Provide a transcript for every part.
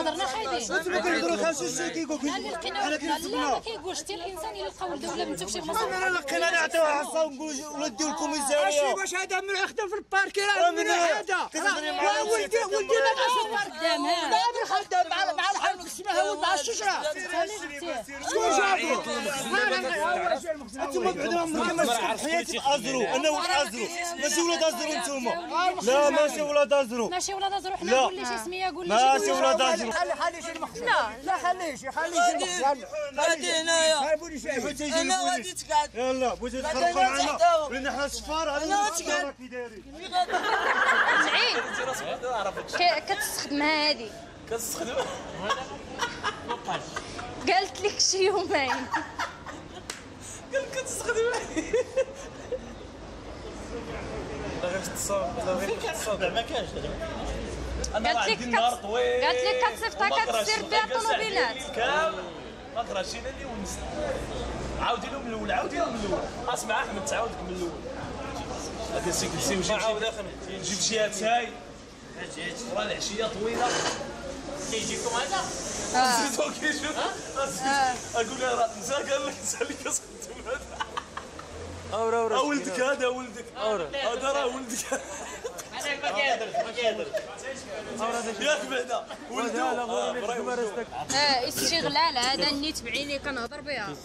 هضرنا حايدين انتم كنهضروا 5 كيقول انا لا ما كيقولش حتى الانسان الا لقاو الدوله بنتو في شي بلاصه انا لقينا نعطيوها حصه ونقولوا نديو الكوميساريه واش هذا من يخدم في الباركي راه من هذا ولدي ما كاش قدام لا خدام مع الحرب اسمها ولد على الشجره شكون جابو انتم بعدا عمركم ما شفتوا في حياتي ازرو انا ولد ازرو ماشي ولاد ازرو نتوما لا ماشي ولاد ازرو ماشي ولاد ازرو حنا نقول لي شي سميه قول لي ماشي ولاد ازرو خلي شي المحسن لا خليه شي غادي هنايا انا غادي تقعد يلا بغيتي تخرجوا معنا لان حنا صفار على كي دايرين سعيد كتستخدم هادي كتستخدم قالت لك شي يومين قال كتستخدم لا غير تصاوب لا غير تصاوب ما كانش انا عندي النهار طويل قالت لك كتصيفطها كتسير بها الطوموبيلات كامل ما قراش انا اللي ونست عاودي له من الاول عاودي له من الاول اسمع احمد تعاودك من الاول هذا سيكلسي وجيب جيب شي اتاي راه العشيه طويله كيجيكم هذا زيدو كيشوف اقول له راه نسى قال لك نسى اللي كتخدم هذا ولدك هذا ولدك هذا راه ولدك انا ما كيهضر ياك بعدا ولدو استغلال هذا النيت بعيني كنهضر بها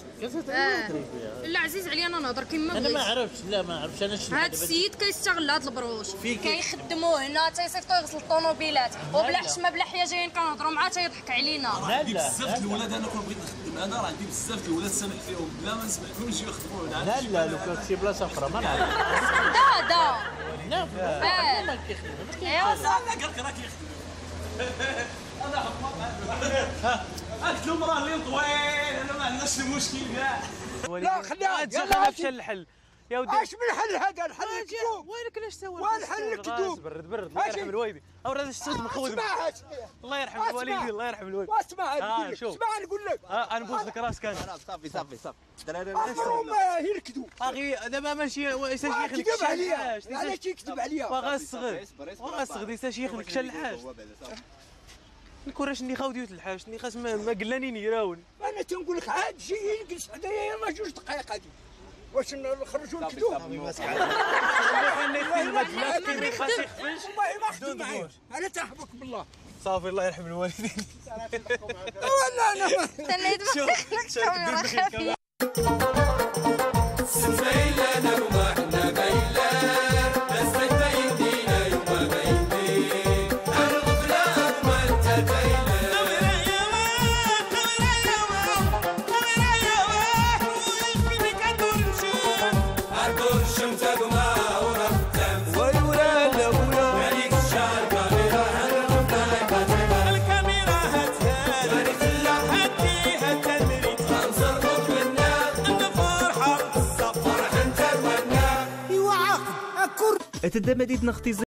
لا عزيز عليا انا نهضر كيما بغيت. انا ما عرفتش لا ما عرفتش انا شنو هذا السيد كيستغل هذا البروش كيخدموا هنا تيصيفطوا يغسل الطوموبيلات وبلا حشمه بلا حياه جايين كنهضروا معاه تيضحك علينا. عندي بزاف الولاد انا كون بغيت نخدم انا راه عندي بزاف الولاد سامح فيهم بلا ما نسمع فيهم يجيو يخدموا هنا. لا لو كانت شي بلاصه اخرى ما نعرف دا لا ما كيخدم ايوا صافي قال لك راه كيخدم انا حماق قلت لهم راه الليل طويل انا ما عندناش المشكل كاع. لا خليها يلا مشى الحل يا ودي اش من حل هذا الحل الكذوب وينك ليش سوى والحل الكذوب برد الله يرحم الوالدي او راه تستخدم خوذ الله يرحم الوالدين الله يرحم الوالدين اسمع اسمع نقول لك انا نبوس لك راسك انا صافي الدراري هما يركدوا اخي دابا ماشي شيخ لك كذب عليا علاش كيكذب عليا باغا الصغر شيخ لك شلحاش نكون راش ني خاوديو تلحاش ني خاص ما قلاني نيراون انا تنقول لك عاد جي يجلس حدايا ما 2 دقائق هادي واش نخرجوا الكذوب والله ما خدم معايا انا تحبك بالله صافي الله يرحم الوالدين ولا انا تنيت الكاميرا خفيفه أتدمدد نختزل